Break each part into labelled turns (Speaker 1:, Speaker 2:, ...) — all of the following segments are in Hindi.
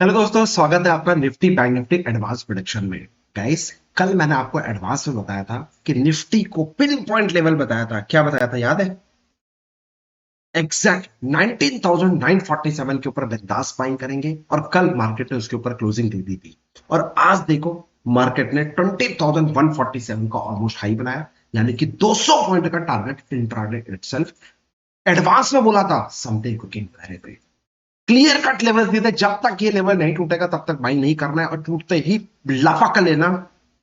Speaker 1: हेलो दोस्तों, स्वागत है आपका Nifty bank Nifty advance prediction में। गाइस, कल मैंने आपको एडवांस में बताया था कि निफ्टी को पिन पॉइंट लेवल बताया था। क्या बताया था, याद है? एग्जैक्ट 19,947 के ऊपर बिंदास बाइंग करेंगे और कल मार्केट ने उसके ऊपर क्लोजिंग दे दी थी। और आज देखो, मार्केट ने 20,147 का ऑलमोस्ट हाई बनाया, यानी कि 200 पॉइंट का टारगेट इंट्राडे इटसेल्फ। एडवांस में बोला था समथिंग कुकिंग करे थे, क्लियर कट लेवल दिए थे। जब तक ये लेवल नहीं टूटेगा तब तक बाइंग नहीं करना है, और टूटते ही लपक लेना।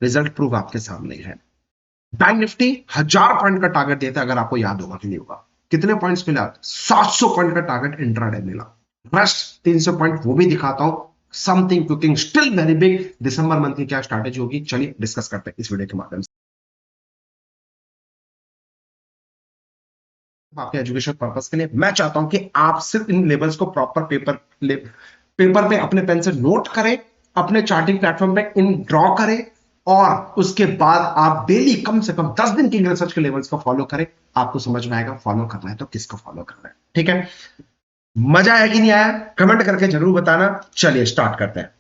Speaker 1: रिजल्ट प्रूफ आपके सामने ही है। बैंक निफ्टी 1,000 पॉइंट का टारगेट देता है, अगर आपको याद होगा कि नहीं होगा। कितने पॉइंट्स मिला? 700 पॉइंट का टारगेट इंट्राडे मिला। रेस्ट 300 पॉइंट वो भी दिखाता हूं। Something cooking still very big. दिसंबर मंथ की क्या स्ट्रैटेजी होगी, चलिए डिस्कस करते हैं इस वीडियो के माध्यम से। आपके एजुकेशन पर्पस के लिए मैं चाहता हूं कि आप सिर्फ इन लेवल्स को प्रॉपर पेपर पे अपने पेन से नोट करें, अपने चार्टिंग प्लेटफॉर्म पे इन ड्रॉ करें, और उसके बाद आप डेली कम से कम 10 दिन की रिसर्च के लेवल्स को फॉलो करें। आपको समझ में आएगा फॉलो करना है तो किसको फॉलो करना है। ठीक है? मजा आया कि नहीं आया, कमेंट करके जरूर बताना। चलिए स्टार्ट करते हैं।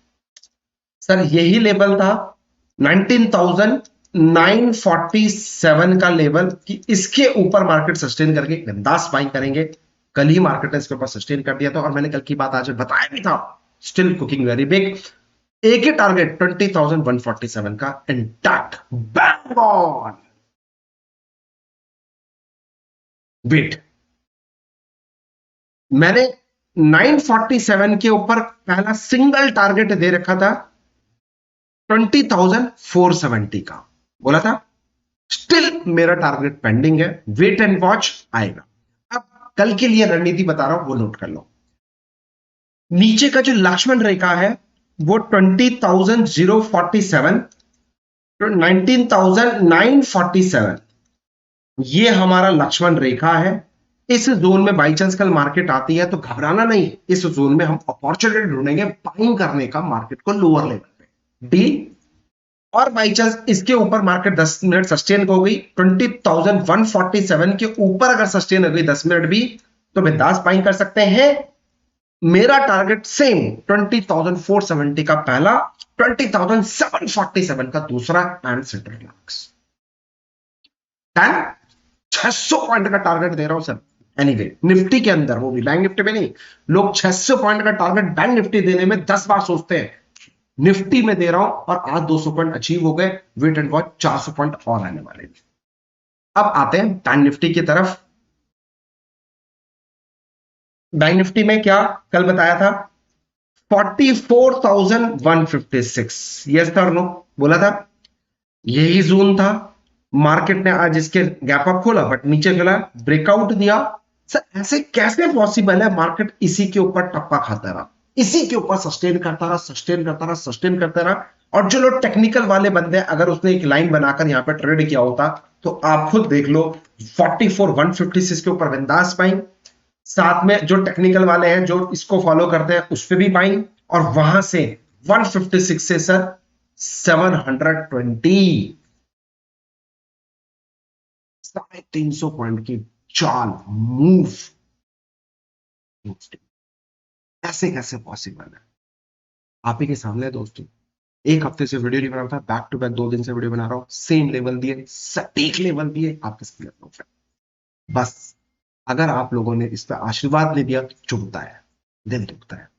Speaker 1: सर, यही लेवल था 19,947 का लेवल, कि इसके ऊपर मार्केट सस्टेन करके बिंदास बाइंग करेंगे। कल ही मार्केट ने इसके ऊपर सस्टेन कर दिया था, और मैंने कल की बात आज बताया भी था। Still cooking very big. एक ही टारगेट 20,147 का इंटैक्ट। Bang on. वेट, मैंने 947 के ऊपर पहला सिंगल टारगेट दे रखा था 20,470 का, बोला था। स्टिल मेरा टारगेट पेंडिंग है, वेट एंड वॉच आएगा। अब कल के लिए रणनीति बता रहा हूं, वो नोट कर लो। नीचे का जो लक्ष्मण रेखा है वो 20,047 तो 19,947, ये हमारा लक्ष्मण रेखा है। इस जोन में बाई चांस कल मार्केट आती है तो घबराना नहीं। इस जोन में हम अपॉर्चुनिटी ढूंढेंगे बाइंग करने का मार्केट को लोअर लेवल पे। डील। और बाई चांस इसके ऊपर मार्केट 10 मिनट सस्टेन हो गई 20,147 के ऊपर, अगर सस्टेन हो गई 10 मिनट भी, तो बिंदास बाइंग कर सकते हैं। मेरा टारगेट सेम 20,470 का पहला, 20,747 का दूसरा, एंड सेंट्रल लैक्स 600 पॉइंट का टारगेट दे रहा हूं सर। एनीवे, निफ्टी के अंदर, वो भी बैंक निफ्टी में नहीं। लोग 600 पॉइंट का टारगेट बैंक निफ्टी देने में 10 बार सोचते हैं। निफ्टी में दे रहा हूं, और आज 200 पॉइंट अचीव हो गए। वेट एंड वॉच, 400 पॉइंट और आने वाले हैं। अब आते हैं बैंक निफ्टी की तरफ। बैंक निफ्टी में क्या कल बताया था? 44,156। यस सर, नो बोला था। यही जोन था। मार्केट ने आज इसके गैप अप खोला, बट नीचे चला, ब्रेकआउट दिया। सर, ऐसे कैसे पॉसिबल है? मार्केट इसी के ऊपर टप्पा खाता रहा, इसी के ऊपर सस्टेन करता रहा, सस्टेन करता रहा, सस्टेन करता रहा। और जो लोग टेक्निकल वाले बंदे हैं, अगर उसने एक लाइन बनाकर यहां पर ट्रेड किया होता, तो आप खुद देख लो। 44,156 के ऊपर बिंदास बाइंग। साथ में जो टेक्निकल वाले हैं, जो इसको फॉलो करते हैं, उस पर भी बाइंग। और वहां से 156 से सर 720, 350 पॉइंट की चाल मूव। ऐसे कैसे पॉसिबल है? आप ही के सामने है दोस्तों। एक हफ्ते से वीडियो नहीं बना था, बैक टू बैक 2 दिन से वीडियो बना रहा हूं। सेम लेवल दिए, सटीक लेवल दिए, आपके सामने प्रूफ है। बस अगर आप लोगों ने इस पर आशीर्वाद नहीं दिया तो चुभता है, दिल दुखता है।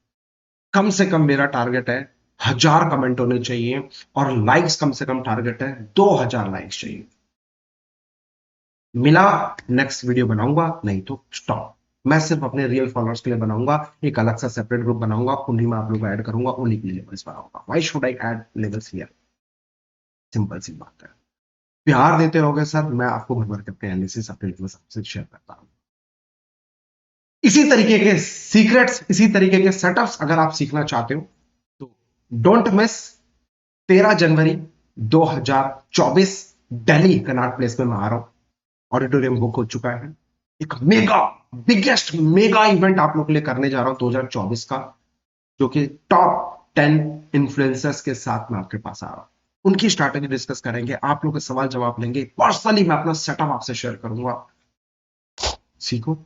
Speaker 1: कम से कम मेरा टारगेट है 1,000 कमेंट होने चाहिए, और लाइक्स कम से कम टारगेट है 2,000 लाइक्स चाहिए। मिला, नेक्स्ट वीडियो बनाऊंगा, नहीं तो स्टॉप। मैं सिर्फ अपने रियल फॉलोअर्स के लिए बनाऊंगा। एक अलग सा सेपरेट ग्रुप बनाऊंगा, उन्हीं में आप लोग ऐड करूंगा, उन्हीं के लिए लेवल्स बनाऊंगा। Why should I add levels here? Simple सी बात है। प्यार देते रहोगे सर, मैं आपको भर भर के अपने एनालिसिस, अपने लेवल्स आपसे शेयर करता हूं। इसी तरीके के सीक्रेट्स, इसी तरीके के सेटअप्स अगर आप सीखना चाहते हो तो don't miss. 13 January 2024 Delhi Connaught place में मैं आ रहा हूं। ऑडिटोरियम बुक हो चुका है। एक मेगा, बिगेस्ट मेगा इवेंट आप लोग के लिए करने जा रहा हूं 2024 का, जो कि टॉप 10 इन्फ्लुएंसर्स के साथ मैं आपके पास आ रहा हूं। उनकी स्ट्रैटेजी डिस्कस करेंगे, आप लोग के सवाल जवाब लेंगे, पर्सनली मैं अपना सेटअप आपसे शेयर करूंगा। सीखो।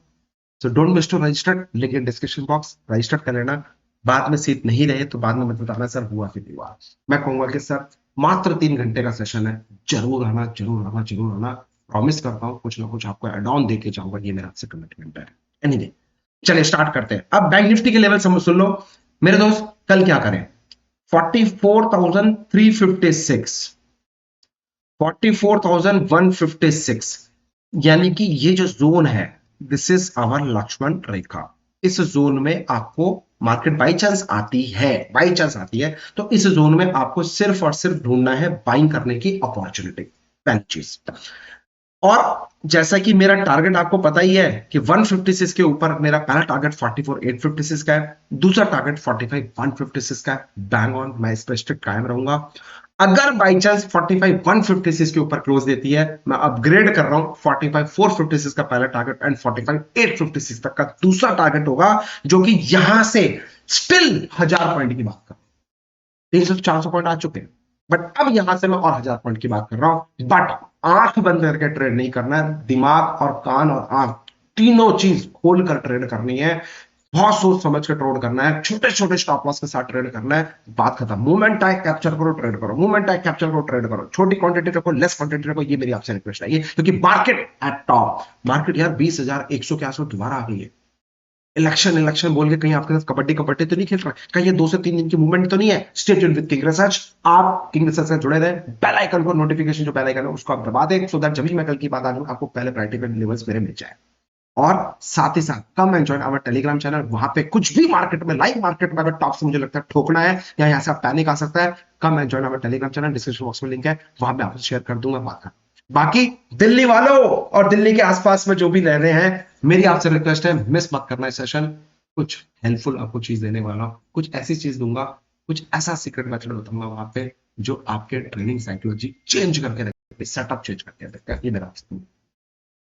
Speaker 1: So don't miss to register, link in description box, register कर लेना। बाद में सीट नहीं रहे तो बाद में मत बताना सर हुआ कि नहीं हुआ। मैं कहूंगा कि सर मात्र 3 घंटे का सेशन है, जरूर आना जरूर आना जरूर आना। प्रॉमिस करता हूँ कुछ ना कुछ आपको एड ऑन देके जाऊंगा, ये मेरा आपसे कमिटमेंट है। एनीवे चलिए स्टार्ट करते हैं। अब बैंक निफ्टी के लेवल सुन लो मेरे दोस्त, कल क्या करें। 44,356, 44,156, यानी कि ये जो जोन है दिस इज आवर लक्ष्मण रेखा। इस जोन में आपको मार्केट बाई चांस आती है, बाई चांस आती है, तो इस जोन में आपको सिर्फ और सिर्फ ढूंढना है बाइंग करने की अपॉर्चुनिटी, पहली चीज। और जैसा कि मेरा टारगेट आपको पता ही है कि 156 के ऊपर मेरा पहला टारगेट 44,856 का है, दूसरा टारगेट 45,156 का है। बैंग ऑन, मैं इस पर स्ट्रिक्ट कायम रहूंगा। अगर बाई चांस 45,156 के ऊपर क्लोज देती है, मैं अपग्रेड कर रहा हूं 45,456 का पहला टारगेट एंड 45,856 तक का दूसरा टारगेट होगा, जो कि यहां से स्टिल 1000 पॉइंट की बात कर, 300-400 पॉइंट आ चुके हैं, बट अब यहां से मैं और 1000 पॉइंट की बात कर रहा हूं। बट आंख बंद करके ट्रेड नहीं करना है, दिमाग और कान और आंख तीनों चीज खोल कर ट्रेड करनी है। बहुत सोच समझ कर ट्रेड करना है, छोटे छोटे स्टॉप लॉस के साथ ट्रेड करना है, बात खत्म। मूवमेंट टाइम कैप्चर करो, ट्रेड करो, मूवमेंट टाइम कैप्चर करो, ट्रेड करो, छोटी क्वांटिटी रखो, लेस क्वांटिटी रखो, ये मेरी आपसे रिक्वेस्ट है। क्योंकि मार्केट एट टॉप, मार्केट यार 20,100 के आसपास दोबारा आ गई है। इलेक्शन इलेक्शन बोल के कहीं आपके साथ कबड्डी कबड्डी तो नहीं खेल रहा है, कहीं ये 2 से 3 दिन की मूवमेंट तो नहीं है। Stay tuned with king research, आप किंग रिसर्च से जुड़े रहे, बेल आइकन को, नोटिफिकेशन जो बेल आइकन है उसको आप दबा दें, सो दैट जब भी मैं कल की बात आ जाऊं आपको पहले प्रायोरिटी पे लेवल्स मेरे मिल जाए। और साथ ही साथ come and join our Telegram channel, वहां पे कुछ भी मार्केट में, लाइव मार्केट में अगर टॉप से मुझे लगता है ठोकना है या यहाँ से आप पैनिक आ सकता है, come and join our Telegram channel, description box में लिंक है, वहां पे आपसे शेयर कर दूंगा बात। बाकी दिल्ली वालों और दिल्ली के आसपास में जो भी रह रहे हैं, मेरी आपसे रिक्वेस्ट है मिस मत करना इस सेशन। कुछ हेल्पफुल आपको चीज देने वाला हूं, कुछ ऐसी चीज दूंगा, कुछ ऐसा सीक्रेट मेथड बताऊंगा वहां पे जो आपके ट्रेनिंग साइकोलॉजी चेंज करके रखेगा, सेटअप चेंज करके रखेगा। ये मेरा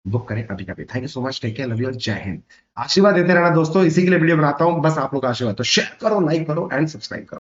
Speaker 1: बुक करें अभी अभी। Thank you so much, take care, love you और जय हिंद। आशीर्वाद देते रहना दोस्तों, इसी के लिए वीडियो बनाता हूं, बस आप लोग का आशीर्वाद। तो शेयर करो, लाइक करो एंड सब्सक्राइब करो।